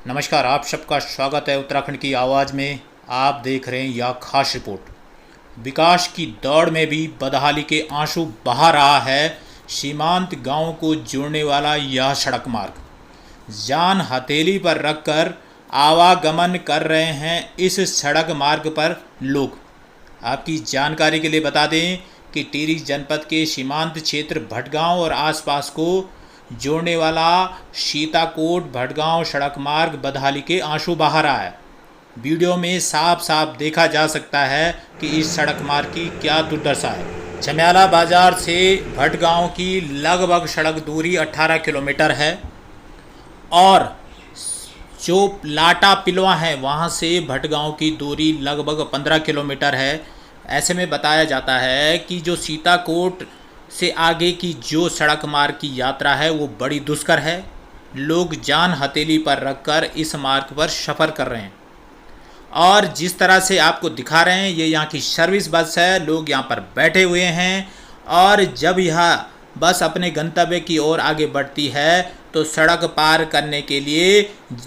नमस्कार, आप सबका स्वागत है उत्तराखंड की आवाज़ में। आप देख रहे हैं यह खास रिपोर्ट। विकास की दौड़ में भी बदहाली के आंसू बहा रहा है सीमांत गांवों को जोड़ने वाला यह सड़क मार्ग। जान हथेली पर रखकर आवागमन कर रहे हैं इस सड़क मार्ग पर लोग। आपकी जानकारी के लिए बता दें कि टिहरी जनपद के सीमांत क्षेत्र भटगांव और आसपास को जोड़ने वाला सीताकोट भटगांव सड़क मार्ग बदहाली के आंसू बहा रहा है। वीडियो में साफ साफ देखा जा सकता है कि इस सड़क मार्ग की क्या दुर्दशा है। चम्याला बाजार से भटगांव की लगभग सड़क दूरी 18 किलोमीटर है और जो लाटा पिलवा है वहां से भटगांव की दूरी लगभग 15 किलोमीटर है। ऐसे में बताया जाता है कि जो सीताकोट से आगे की जो सड़क मार्ग की यात्रा है वो बड़ी दुष्कर है। लोग जान हथेली पर रखकर इस मार्ग पर सफ़र कर रहे हैं और जिस तरह से आपको दिखा रहे हैं ये यहाँ की सर्विस बस है। लोग यहाँ पर बैठे हुए हैं और जब यह बस अपने गंतव्य की ओर आगे बढ़ती है तो सड़क पार करने के लिए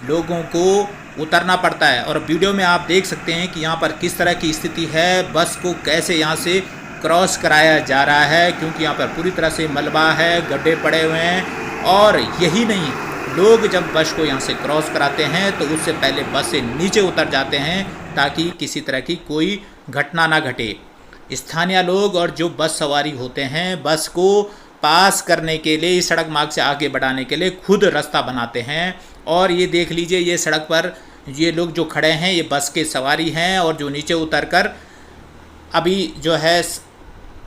लोगों को उतरना पड़ता है। और वीडियो में आप देख सकते हैं कि यहाँ पर किस तरह की स्थिति है, बस को कैसे यहाँ से क्रॉस कराया जा रहा है, क्योंकि यहाँ पर पूरी तरह से मलबा है, गड्ढे पड़े हुए हैं। और यही नहीं, लोग जब बस को यहाँ से क्रॉस कराते हैं तो उससे पहले बस से नीचे उतर जाते हैं ताकि किसी तरह की कोई घटना ना घटे। स्थानीय लोग और जो बस सवारी होते हैं बस को पास करने के लिए, इस सड़क मार्ग से आगे बढ़ाने के लिए खुद रास्ता बनाते हैं। और ये देख लीजिए, ये सड़क पर ये लोग जो खड़े हैं ये बस के सवारी हैं और जो नीचे उतरकर अभी जो है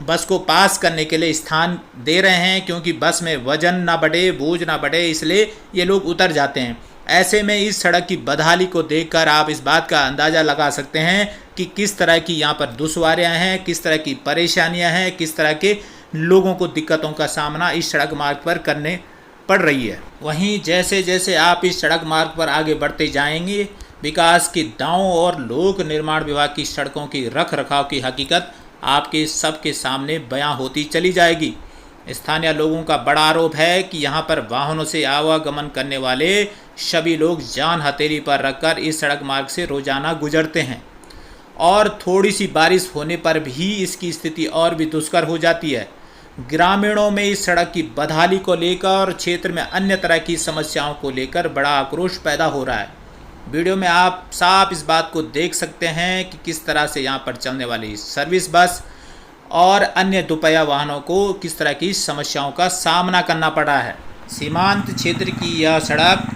बस को पास करने के लिए स्थान दे रहे हैं, क्योंकि बस में वजन ना बढ़े, बोझ ना बढ़े, इसलिए ये लोग उतर जाते हैं। ऐसे में इस सड़क की बदहाली को देखकर आप इस बात का अंदाज़ा लगा सकते हैं कि किस तरह की यहाँ पर दुश्वारियाँ हैं, किस तरह की परेशानियाँ हैं, किस तरह के लोगों को दिक्कतों का सामना इस सड़क मार्ग पर करने पड़ रही है। वहीं जैसे जैसे आप इस सड़क मार्ग पर आगे बढ़ते जाएंगे, विकास के दावों और लोक निर्माण विभाग की सड़कों की रख रखाव की हकीकत आपके सबके सामने बयां होती चली जाएगी। स्थानीय लोगों का बड़ा आरोप है कि यहां पर वाहनों से आवागमन करने वाले सभी लोग जान हथेली पर रखकर इस सड़क मार्ग से रोजाना गुजरते हैं और थोड़ी सी बारिश होने पर भी इसकी स्थिति और भी दुष्कर हो जाती है। ग्रामीणों में इस सड़क की बदहाली को लेकर और क्षेत्र में अन्य तरह की समस्याओं को लेकर बड़ा आक्रोश पैदा हो रहा है। वीडियो में आप साफ इस बात को देख सकते हैं कि किस तरह से यहाँ पर चलने वाली सर्विस बस और अन्य दोपहिया वाहनों को किस तरह की समस्याओं का सामना करना पड़ा है। सीमांत क्षेत्र की यह सड़क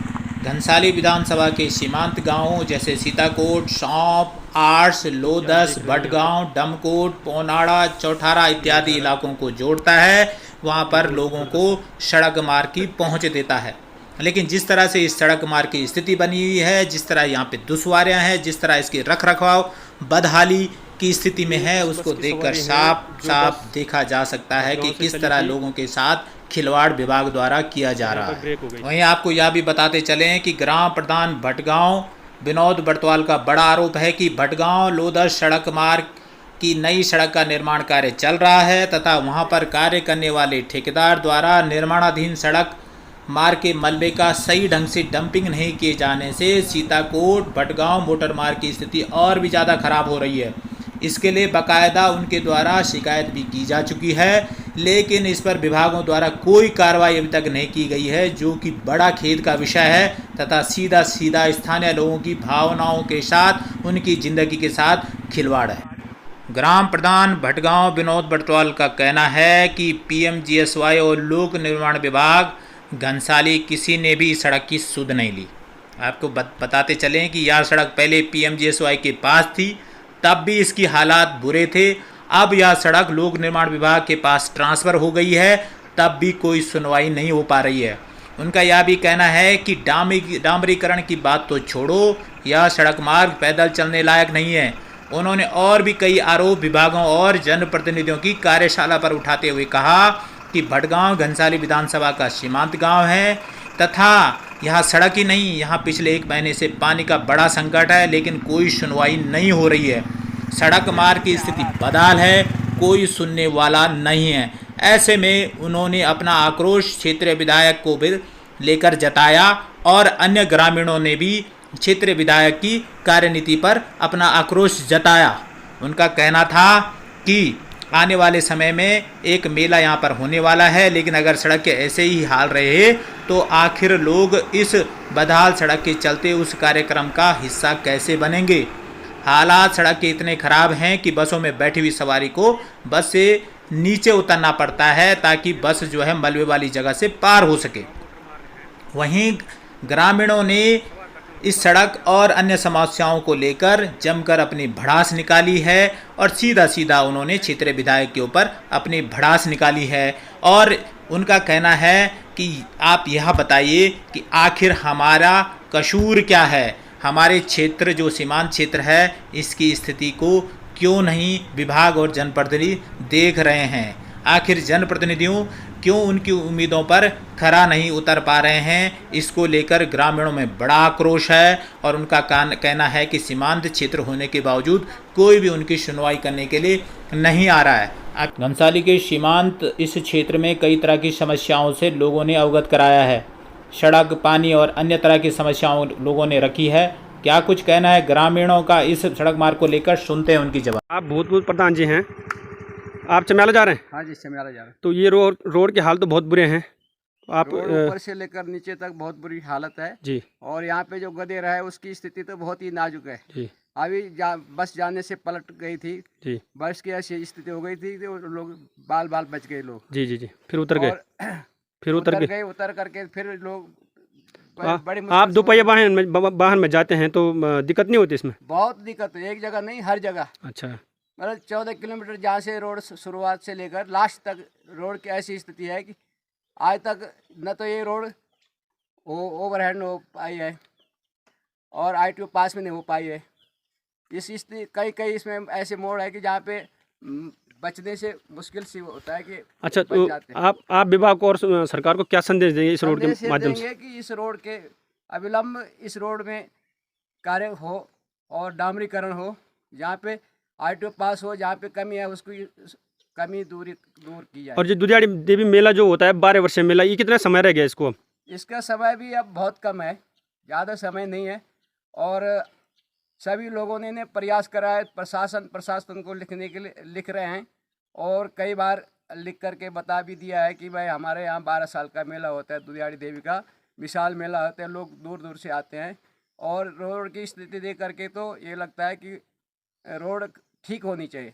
घनसाली विधानसभा के सीमांत गांवों जैसे सीताकोट, सौंप, आर्स, लोदस, भटगांव, डमकोट, पोनाड़ा, चौठारा इत्यादि इलाकों को जोड़ता है। वहाँ पर लोगों को सड़क मार्ग की पहुँच देता है। लेकिन जिस तरह से इस सड़क मार्ग की स्थिति बनी हुई है, जिस तरह यहाँ पे दुश्वारियाँ हैं, जिस तरह इसके रख रखाव बदहाली की स्थिति में है, उसको देखकर साफ साफ देखा जा सकता है कि किस तरह लोगों के साथ खिलवाड़ विभाग द्वारा किया जा रहा है। वहीं आपको यह भी बताते चलें कि ग्राम प्रधान भटगांव विनोद बर्तवाल का बड़ा आरोप है कि भटगांव लोदस सड़क मार्ग की नई सड़क का निर्माण कार्य चल रहा है तथा वहाँ पर कार्य करने वाले ठेकेदार द्वारा निर्माणाधीन सड़क मार्ग के मलबे का सही ढंग से डंपिंग नहीं किए जाने से सीताकोट भटगांव मोटर मार्ग की स्थिति और भी ज़्यादा खराब हो रही है। इसके लिए बाकायदा उनके द्वारा शिकायत भी की जा चुकी है, लेकिन इस पर विभागों द्वारा कोई कार्रवाई अभी तक नहीं की गई है, जो कि बड़ा खेद का विषय है तथा सीधा सीधा स्थानीय लोगों की भावनाओं के साथ, उनकी ज़िंदगी के साथ खिलवाड़ है। ग्राम प्रधान भटगांव विनोद बर्तवाल का कहना है कि PMGSY और लोक निर्माण विभाग घनसाली किसी ने भी सड़क की सुध नहीं ली। आपको बताते चलें कि यह सड़क पहले PMGSY के पास थी, तब भी इसकी हालात बुरे थे। अब यह सड़क लोक निर्माण विभाग के पास ट्रांसफ़र हो गई है, तब भी कोई सुनवाई नहीं हो पा रही है। उनका यह भी कहना है कि डामरीकरण की बात तो छोड़ो, यह सड़क मार्ग पैदल चलने लायक नहीं है। उन्होंने और भी कई आरोप विभागों और जनप्रतिनिधियों की कार्यशाला पर उठाते हुए कहा कि भटगांव घनसाली विधानसभा का सीमांत गांव है तथा यहाँ सड़क ही नहीं, यहाँ पिछले 1 महीने से पानी का बड़ा संकट है, लेकिन कोई सुनवाई नहीं हो रही है। सड़क मार्ग की स्थिति बदहाल है, कोई सुनने वाला नहीं है। ऐसे में उन्होंने अपना आक्रोश क्षेत्रीय विधायक को भी लेकर जताया और अन्य ग्रामीणों ने भी क्षेत्रीय विधायक की कार्यनीति पर अपना आक्रोश जताया। उनका कहना था कि आने वाले समय में एक मेला यहाँ पर होने वाला है, लेकिन अगर सड़क के ऐसे ही हाल रहे तो आखिर लोग इस बदहाल सड़क के चलते उस कार्यक्रम का हिस्सा कैसे बनेंगे। हालात सड़क के इतने खराब हैं कि बसों में बैठी हुई सवारी को बस से नीचे उतरना पड़ता है ताकि बस जो है मलबे वाली जगह से पार हो सके। वहीं ग्रामीणों ने इस सड़क और अन्य समस्याओं को लेकर जमकर अपनी भड़ास निकाली है और सीधा सीधा उन्होंने क्षेत्रीय विधायक के ऊपर अपनी भड़ास निकाली है और उनका कहना है कि आप यह बताइए कि आखिर हमारा कसूर क्या है, हमारे क्षेत्र जो सीमांत क्षेत्र है इसकी स्थिति को क्यों नहीं विभाग और जनप्रतिनिधि देख रहे हैं। आखिर जनप्रतिनिधियों क्यों उनकी उम्मीदों पर खरा नहीं उतर पा रहे हैं, इसको लेकर ग्रामीणों में बड़ा आक्रोश है और उनका कहना है कि सीमांत क्षेत्र होने के बावजूद कोई भी उनकी सुनवाई करने के लिए नहीं आ रहा है। घनसाली के सीमांत इस क्षेत्र में कई तरह की समस्याओं से लोगों ने अवगत कराया है। सड़क, पानी और अन्य तरह की समस्याओं लोगों ने रखी है। क्या कुछ कहना है ग्रामीणों का इस सड़क मार्ग को लेकर, सुनते हैं उनकी जवाब। आप भूतपूर्व प्रधान जी हैं, आप चमेला जा रहे हैं? हाँ जी, चमेला जा रहे हैं। तो ये रोड के हाल तो बहुत बुरे हैं। आप ऊपर से लेकर नीचे तक बहुत बुरी हालत है जी। और यहाँ पे जो गदेरा है उसकी स्थिति तो बहुत ही नाजुक है जी। अभी बस जाने से पलट गई थी जी। बस की ऐसी स्थिति हो गई थी कि लोग बाल बच गए लोग। जी जी जी। फिर उतर गए। फिर उतर करके फिर लोग बड़ी आप दोपहिया वाहन में जाते हैं तो दिक्कत नहीं होती इसमें? बहुत दिक्कत है, एक जगह नहीं हर जगह। अच्छा। मतलब 14 किलोमीटर जहाँ से रोड शुरुआत से लेकर लास्ट तक रोड की ऐसी स्थिति है कि आज तक न तो ये रोड ओवरहेड हो पाई है और ITO पास में नहीं हो पाई है। इस स्थिति कई इसमें ऐसे मोड़ है कि जहाँ पे बचने से मुश्किल सी होता है कि अच्छा, तो आप विभाग को और सरकार को क्या संदेश देंगे इस रोड के माध्यम से? कि इस रोड के अविलंब इस रोड में कार्य हो और डामरीकरण हो, जहाँ पे ITO पास हो, जहाँ पे कमी है उसको कमी दूर की जाए। और जो दुधियाड़ी देवी मेला जो होता है 12 वर्षीय मेला, ये कितना समय रह गया इसको? इसका समय भी अब बहुत कम है, ज़्यादा समय नहीं है और सभी लोगों ने प्रयास करा है। प्रशासन को लिखने के लिए लिख रहे हैं और कई बार लिख करके बता भी दिया है कि भाई हमारे यहाँ 12 साल का मेला होता है, दुधियाड़ी देवी का विशाल मेला होता है, लोग दूर दूर से आते हैं और रोड की स्थिति देख करके तो ये लगता है कि रोड ठीक होनी चाहिए।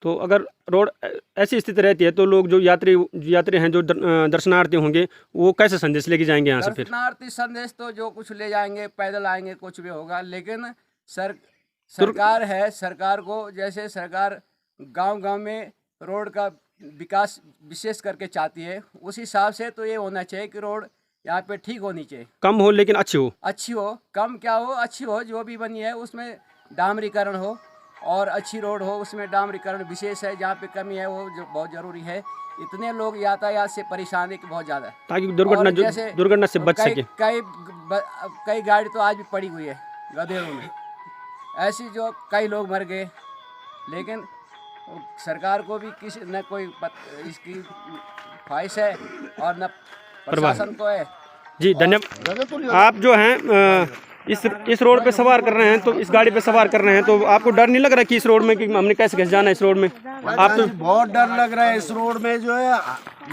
तो अगर रोड ऐसी स्थिति रहती है तो लोग जो यात्री हैं, जो दर्शनार्थी होंगे, वो कैसे संदेश लेके जाएंगे यहाँ से? फिर दर्शनार्थी संदेश तो जो कुछ ले जाएंगे, पैदल आएंगे, कुछ भी होगा, लेकिन सरकार है, सरकार को जैसे सरकार गांव में रोड का विकास विशेष करके चाहती है, उस हिसाब से तो ये होना चाहिए कि रोड यहाँ पे ठीक होनी चाहिए। कम हो लेकिन अच्छी हो, कम क्या हो, अच्छी हो, जो भी बनी है उसमें डामरीकरण हो और अच्छी रोड हो, उसमें डामरीकरण विशेष है। जहाँ पे कमी है वो जो बहुत ज़रूरी है। इतने लोग यातायात से परेशान है कि बहुत ज़्यादा, ताकि दुर्घटना से बच सके। कई गाड़ी तो आज भी पड़ी हुई है गधेरों में, ऐसी जो कई लोग मर गए, लेकिन सरकार को भी किसी न कोई इसकी ख्वाहिश है और न प्रशासन को है। जी धन्यवाद। आप जो हैं इस रोड पे सवार कर रहे हैं, तो इस गाड़ी पे सवार कर रहे हैं, तो आपको डर नहीं लग रहा कि इस रोड में कि हमने कैसे जाना है इस रोड में? आप तो बहुत डर लग रहा है इस रोड में, जो है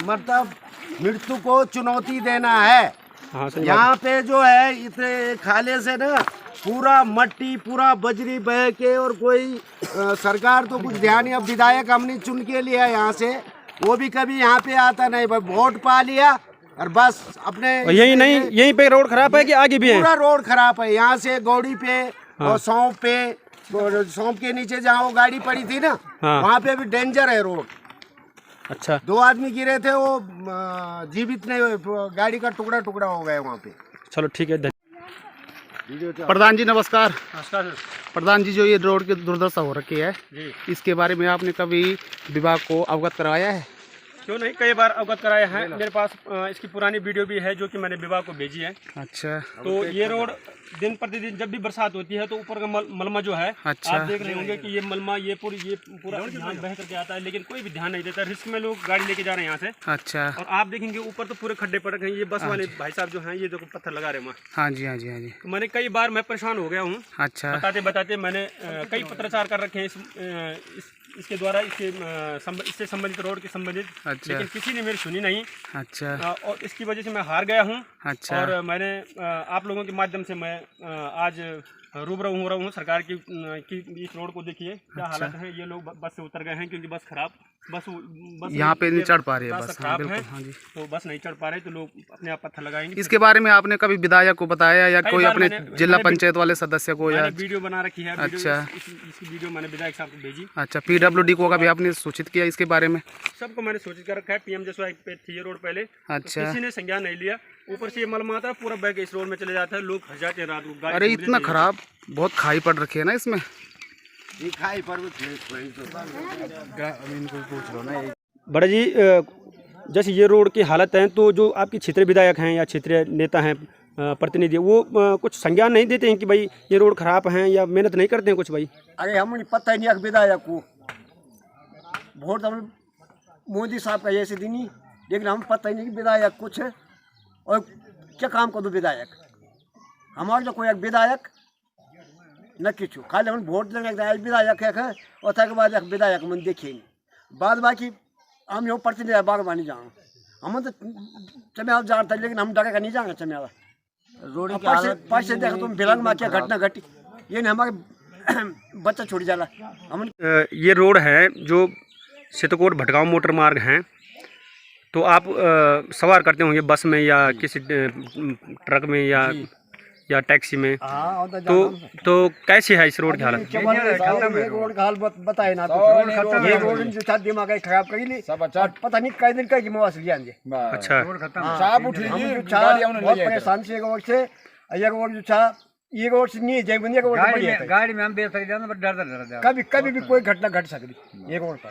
मतलब मृत्यु को चुनौती देना है। हाँ, यहाँ पे जो है इतने खाले से ना पूरा मट्टी, पूरा बजरी बह के, और कोई सरकार तो कुछ ध्यान नहीं। अब विधायक हमने चुन के लिया यहाँ से, वो भी कभी यहाँ पे आता नहीं, वोट पा लिया और बस अपने यहीं पे रोड खराब है कि आगे भी है? पूरा रोड खराब है, यहाँ से गौड़ी पे और सौंप के नीचे जहाँ वो गाड़ी पड़ी थी ना, वहाँ पे भी डेंजर है रोड। अच्छा। 2 आदमी गिरे थे, वो जीवित नहीं, गाड़ी का टुकड़ा हो गया वहाँ पे। चलो ठीक है। प्रधान जी नमस्कार। नमस्कार प्रधान जी, जो ये रोड की दुर्दशा हो रखी है, इसके बारे में आपने कभी विभाग को अवगत करवाया है? क्यों नहीं, कई बार अवगत कराया है। मेरे पास इसकी पुरानी वीडियो भी है जो कि मैंने विभाग को भेजी है। अच्छा। तो ये रोड दिन प्रतिदिन जब भी बरसात होती है तो ऊपर का मलमा जो है, अच्छा। आप देख रहे होंगे कि ये मलमा ये पूरा यहाँ बह करके आता है, लेकिन कोई भी ध्यान नहीं देता। रिस्क में लोग गाड़ी लेके जा रहे हैं यहाँ से। अच्छा। और आप देखेंगे ऊपर तो पूरे खड्डे पड़ गए हैं। ये बस वाले भाई साहब जो हैं ये देखो पत्थर लगा रहे हैं वहाँ। हाँ जी, हाँ जी, हाँ जी। तो मैंने कई बार मैं परेशान हो गया हूँ। अच्छा। बताते बताते मैंने कई पत्राचार कर रखे हैं इसके द्वारा, इससे संबंधित रोड के संबंधित। अच्छा। लेकिन किसी ने मेरी सुनी नहीं। अच्छा। और इसकी वजह से मैं हार गया हूँ। अच्छा। और मैंने आप लोगों के माध्यम से मैं आज रूबरू हो रहा हूँ सरकार की इस रोड को देखिए क्या हालत है। ये लोग बस से उतर गए हैं क्योंकि बस खराब, बस यहाँ पे नहीं चढ़ पा रही है बस। खराब है, हाँ जी। तो बस नहीं चढ़ पा रहे तो लोग अपने आप पत्थर लगाएंगे। इसके बारे में आपने कभी विधायक को बताया या कोई अपने जिला पंचायत वाले सदस्य को या? वीडियो बना रखी है। अच्छा। इसकी वीडियो मैंने विधायक साहब को भेजी। अच्छा। PWD को कभी आपने सूचित किया इसके बारे में? सबको मैंने सूचित कर रखा है। PM जसवाई पे थी ये रोड पहले। अच्छा। तो किसी ने संज्ञान नहीं लिया। ऊपर से ये मलमा आता है पूरा बह के इस रोड में चले जाता है, लोग फंस जाते हैं रात को। अरे इतना खराब, बहुत खाई पड़ रखी है ना इसमें। बड़ा जी, जैसे ये रोड की हालत है तो जो आपके क्षेत्रीय विधायक हैं या क्षेत्रीय नेता हैं, प्रतिनिधि, वो कुछ संज्ञान नहीं देते हैं कि भाई ये रोड खराब है या मेहनत नहीं करते हैं कुछ भाई? अरे हमें पता ही नहीं विधायक को वोट हम मोदी साहब का ऐसे दिन ही, लेकिन हमें पता ही नहीं कि विधायक कुछ है और क्या काम कर दो विधायक। हमारे जो कोई एक विधायक न किचु, खाली हम वोट देने विधायक है और तक बाद एक विधायक मन देखिए नहीं। बाद बाकी हम यहाँ प्रतिनिधि बागवानी जाओ, हम तो चमेला जानते हैं लेकिन हम डर का नहीं जाएंगे चमेला रोड पास से देखो तुम भिलंग में क्या घटना घटी, ये नहीं हमारे बच्चा छूट जाला। हम ये रोड है जो सितकोट भटगांव मोटर मार्ग हैं, तो आप सवार करते होंगे बस में या किसी ट्रक में या टैक्सी में। तो कैसे है इस रोड की हालत? रोड का हाल बताए ना तो ये रोड जो था दिमाग खराब कर ली, पता नहीं कई दिन का मवास लिया। अच्छा। बहुत परेशान से रोड से, ये रोड जो था ये रोड से नहीं जाए बंदी गाड़ी में हम बेच सकते, कभी कभी भी कोई घटना घट सकती ये रोड पर।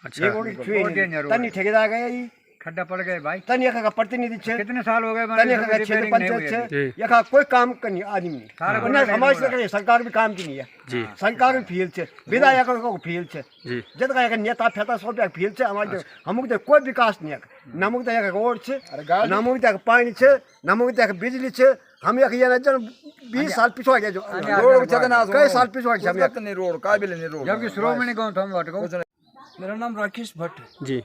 अच्छा। ये रोड तनी ठेकेदार गए खड्डा पड़ गए भाई, तनी का प्रतिनिधि छे कितने साल हो गए, तनी का क्षेत्र पंचायत छे, यखा कोई काम करनी आदमी नहीं। हमारे से सरकार भी काम की नहीं है, सरकार भी फील छे, विधायक को फील छे, जत का नेता फेता सब फील छे। हमारे हमक कोई विकास नहीं है, नमुक तक रोड छे, नमुक तक पानी छे, नमुक तक बिजली छे। हम एक 20 साल पिछड़ा गए जो कई साल पिछड़ा गए रोड काबिल नहीं रोड, जबकि श्रोमणी गांव था हम। मेरा नाम राकेश भट्ट जी,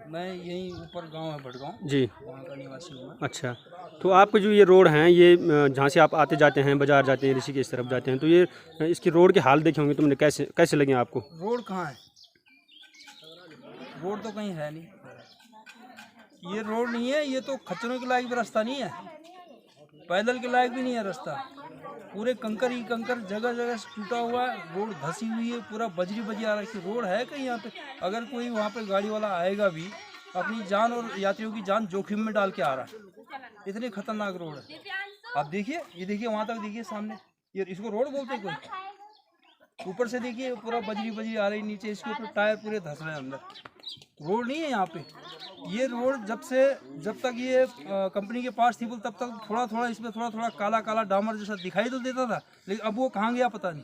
मैं यहीं ऊपर गांव है भटगांव जी, वहाँ का निवासी हूँ। अच्छा। तो आपके जो ये रोड हैं, ये जहाँ से आप आते जाते हैं, बाजार जाते हैं, ऋषिकेश तरफ जाते हैं, तो ये इसकी रोड के हाल देखे होंगे तुमने, कैसे लगे आपको? रोड कहाँ है? रोड तो कहीं है नहीं, ये रोड नहीं है, ये तो खच्चरों के लायक भी रास्ता नहीं है, पैदल के लायक भी नहीं है रास्ता। पूरे कंकर ही कंकर, जगह जगह से टूटा हुआ है, रोड धसी हुई है, पूरा बजरी आ रही है। रोड है कहीं यहाँ पे? अगर कोई वहाँ पे गाड़ी वाला आएगा भी अपनी जान और यात्रियों की जान जोखिम में डाल के आ रहा है, इतनी खतरनाक रोड है। आप देखिए, ये देखिए वहाँ तक देखिए सामने, ये इसको रोड बोलते हैं कोई? ऊपर से देखिए पूरा बजरी आ रही, नीचे इसके ऊपर टायर पूरे धस रहे हैं अंदर। रोड नहीं है यहाँ पे। ये रोड जब तक ये कंपनी के पास थी तब तक थोड़ा थोड़ा इसमें थोड़ा काला काला डामर जैसा दिखाई तो देता था, लेकिन अब वो कहाँ गया पता नहीं।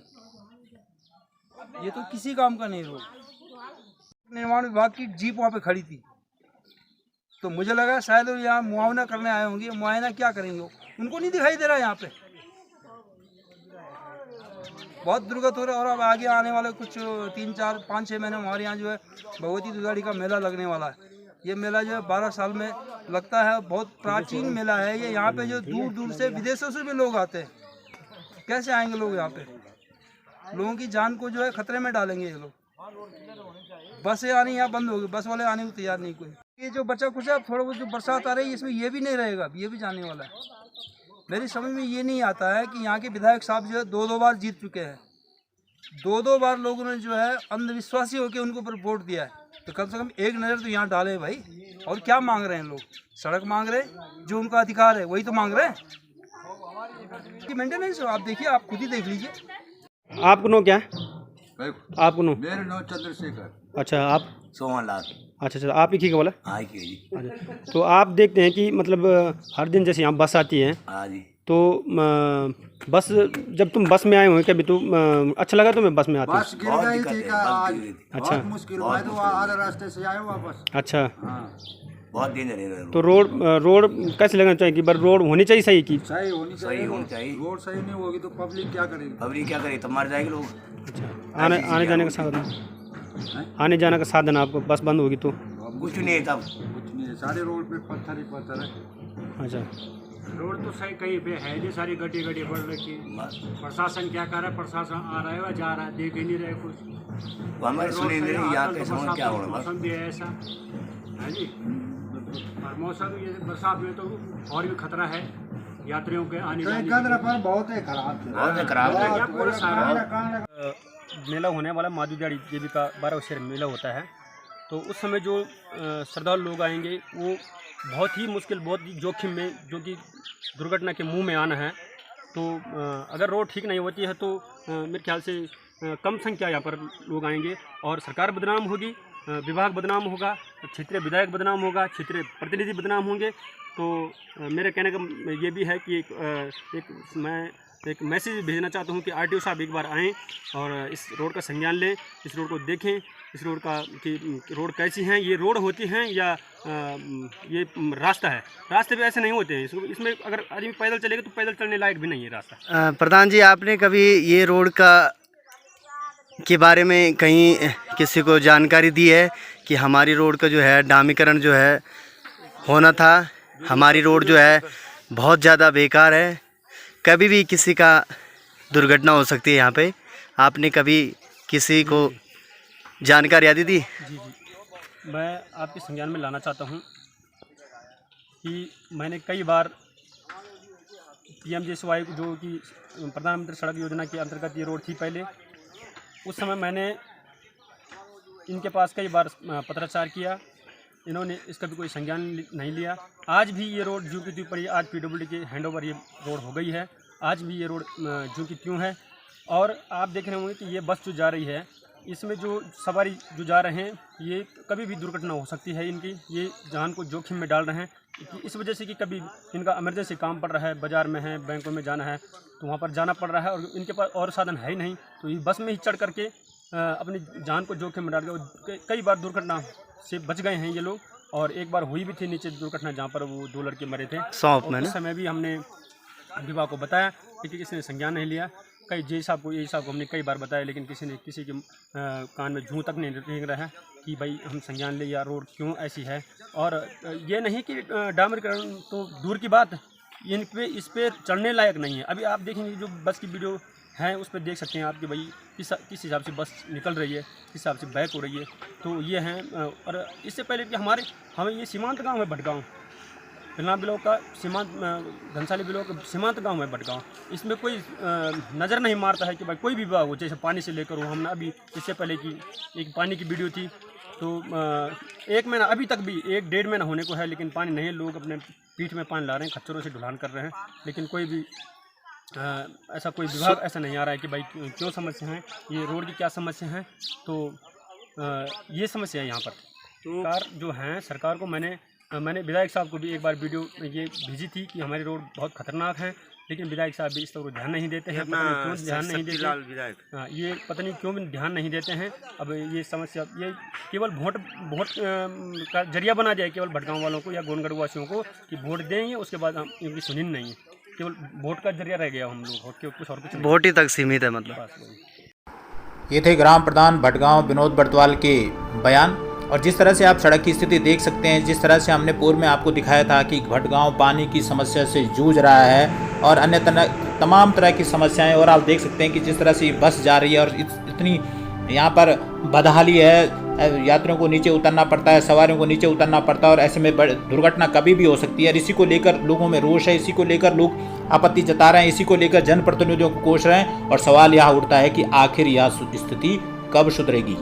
ये तो किसी काम का नहीं रोड। निर्माण विभाग की जीप वहाँ पे खड़ी थी, तो मुझे लगा शायद वो यहाँ मुआवना करने आए होंगे। मुआयना क्या करेंगे वो, उनको नहीं दिखाई दे रहा यहाँ पे। बहुत दुर्गत हो रहा है। और अब आगे आने वाले कुछ 3, 4, 5, 6 महीने हमारे यहाँ जो है भगवती दुधाड़ी का मेला लगने वाला है। ये मेला जो है 12 साल में लगता है, बहुत प्राचीन मेला है ये। यहाँ पे जो दूर दूर से विदेशों से भी लोग आते हैं। कैसे आएंगे लोग यहाँ पे? लोगों की जान को जो है खतरे में डालेंगे ये लोग। बसें आनी यहाँ बंद होगी, बस वाले आने को तैयार नहीं कोई। ये जो बचा कुछ है, थोड़ा बहुत जो बरसात आ रही है इसमें ये भी नहीं रहेगा, ये भी जाने वाला है। मेरी समझ में ये नहीं आता है कि यहाँ के विधायक साहब जो है 2 बार जीत चुके हैं, 2 बार लोगों ने जो है अंधविश्वासी होकर उनके ऊपर वोट दिया है, तो कम से कम एक नज़र तो यहाँ डाले भाई। और क्या मांग रहे हैं लोग? सड़क मांग रहे हैं, जो उनका अधिकार है वही तो मांग रहे हैं। मेंटेनेंस आप देखिए, आप खुद ही देख लीजिए। आपको नो क्या है? आपको नो? मेरे नाम चंद्रशेखर। अच्छा, आप? सोहनलाल। अच्छा, आप ही की बोला? हाँ जी। अच्छा, तो आप देखते हैं कि मतलब हर दिन जैसे यहाँ बस आती है, हाँ जी। तो बस जब तुम बस में आए हुए कभी तो अच्छा लगा तुम्हें बस में आते? बस गिर गई थी का आज, अच्छा, बहुत मुश्किल हुआ तो आधे रास्ते से आए वापस। अच्छा, हाँ, बहुत दिन रहे। तो रोड कैसे लगना चाहिए कि बार रोड होनी चाहिए सही की? सही होनी चाहिए। रोड सही नहीं होगी तो पब्लिक क्या करेगी? पब्लिक क्या करेगी? तो मर जाएंगे लोग। अच्छा, आने जाने का साधन? आने जाने का साधन आपको बस बंद होगी तो? कुछ नहीं है तब, कुछ नहीं है। सारे रोड पे पत्थर ही पत्थर है। अच्छा, रोड तो सही कहीं पे है जी, सारी गड्डी बढ़ रखी है। प्रशासन क्या कर रहा है? प्रशासन आ रहा है जा रहा है, देख ही नहीं रहे कुछ। हमारे सुने नहीं यहाँ पे समझ क्या होगा। मौसम भी है ऐसा है जी, और मौसम ये बरसात में तो और भी खतरा है यात्रियों के आने जाने। बहुत है खराब। मेला होने वाला माधु दिहाड़ी देवी का 12 शेर मेला होता है, तो उस समय जो श्रद्धालु लोग आएंगे वो बहुत ही मुश्किल, बहुत ही जोखिम में, जो कि दुर्घटना के मुंह में आना है। तो अगर रोड ठीक नहीं होती है तो मेरे ख्याल से कम संख्या यहाँ पर लोग आएंगे और सरकार बदनाम होगी, विभाग बदनाम होगा, क्षेत्रीय विधायक बदनाम होगा, क्षेत्रीय प्रतिनिधि बदनाम होंगे। तो मेरे कहने का ये भी है कि मैं एक मैसेज भेजना चाहता हूँ कि आरटीओ साहब एक बार आएँ और इस रोड का संज्ञान लें, इस रोड को देखें, इस रोड का कि रोड कैसी हैं, ये रोड होती हैं या ये रास्ता है? रास्ते भी ऐसे नहीं होते हैं, इसमें अगर आदमी पैदल चलेगा तो पैदल चलने लायक भी नहीं है रास्ता। प्रधान जी, आपने कभी ये रोड के बारे में कहीं किसी को जानकारी दी है कि हमारी रोड का जो है डामरीकरण जो है होना था? हमारी रोड जो है बहुत ज़्यादा बेकार है, कभी भी किसी का दुर्घटना हो सकती है यहाँ पे। आपने कभी किसी को जानकारी दी थी? जी, मैं आपके संज्ञान में लाना चाहता हूँ कि मैंने कई बार PMJSY जो कि प्रधानमंत्री सड़क योजना के अंतर्गत ये रोड थी पहले, उस समय मैंने इनके पास कई बार पत्राचार किया, इन्होंने इसका भी कोई संज्ञान नहीं लिया। आज भी ये रोड जो की त्यों पड़ी, आज PWD के हैंडओवर ये रोड हो गई है, आज भी ये रोड जो की त्यों है। और आप देख रहे होंगे कि ये बस जो जा रही है, इसमें जो सवारी जो जा रहे हैं, ये कभी भी दुर्घटना हो सकती है इनकी, ये जान को जोखिम में डाल रहे हैं इस वजह से कि कभी इनका इमरजेंसी काम पड़ रहा है, बाज़ार में है, बैंकों में जाना है, तो वहाँ पर जाना पड़ रहा है और इनके पास और साधन है ही नहीं, तो ये बस में ही चढ़ करके अपनी जान को जोखिम में डाल के कई बार दुर्घटना से बच गए हैं ये लोग। और एक बार हुई भी थी नीचे दुर्घटना जहाँ पर वो 2 लड़के मरे थे। उस समय भी हमने विभाग को बताया लेकिन किसी ने संज्ञान नहीं लिया। कई जे साहब को हमने कई बार बताया, लेकिन किसी के कान में जूं तक नहीं रेंग रहा है कि भाई हम संज्ञान ले या रोड क्यों ऐसी है। और ये नहीं कि डामरीकरण तो दूर की बात, इस पे चढ़ने लायक नहीं है। अभी आप देखेंगे जो बस की वीडियो है उस पर देख सकते हैं आप कि भाई किस हिसाब से बस निकल रही है, किस हिसाब से बैक हो रही है। तो ये हैं। और इससे पहले कि हमें ये सीमांत गाँव है भटगांव, पिलना ब्लॉक का सीमांत, घनसाली ब्लॉक का सीमांत गांव है भटगांव। इसमें कोई नज़र नहीं मारता है कि भाई कोई भी विभाग हो, जैसे पानी से लेकर हो। हमने अभी इससे पहले की एक पानी की वीडियो थी, तो 1 महीना अभी तक भी 1-1.5 महीना होने को है, लेकिन पानी नहीं है। लोग अपने पीठ में पानी ला रहे हैं, खच्चरों से ढुलान कर रहे हैं, लेकिन कोई भी ऐसा कोई विभाग ऐसा नहीं आ रहा है कि भाई क्यों समस्या है, ये रोड की क्या समस्या है। तो ये समस्या है यहाँ पर। सरकार जो है, सरकार को मैंने विधायक साहब को भी एक बार वीडियो ये भेजी थी कि हमारी रोड बहुत खतरनाक है, लेकिन विधायक साहब भी इस तरह ध्यान नहीं देते हैं। क्यों ध्यान नहीं देते? हाँ, ये पता नहीं क्यों भी ध्यान नहीं देते हैं। अब ये समस्या ये केवल वोट का जरिया बना जाए केवल भटगांव वालों को या गोनगढ़ वासियों को कि वोट देंगे, उसके बाद हम इनकी सुनी नहीं है। केवल वोट का जरिया रह गया हम लोग, कुछ और कुछ वोट ही तक सीमित है मतलब। ये थे ग्राम प्रधान भटगांव विनोद बर्तवाल के बयान। और जिस तरह से आप सड़क की स्थिति देख सकते हैं, जिस तरह से हमने पूर्व में आपको दिखाया था कि भटगांव पानी की समस्या से जूझ रहा है और अन्य तमाम तरह की समस्याएं, और आप देख सकते हैं कि जिस तरह से बस जा रही है और इतनी यहाँ पर बदहाली है, यात्रियों को नीचे उतरना पड़ता है, सवारियों को नीचे उतरना पड़ता है, और ऐसे में दुर्घटना कभी भी हो सकती है। और इसी को लेकर लोगों में रोष है, इसी को लेकर लोग आपत्ति जता रहे हैं, इसी को लेकर जनप्रतिनिधियों को कोस रहे हैं। और सवाल यहाँ उठता है कि आखिर यह स्थिति कब सुधरेगी।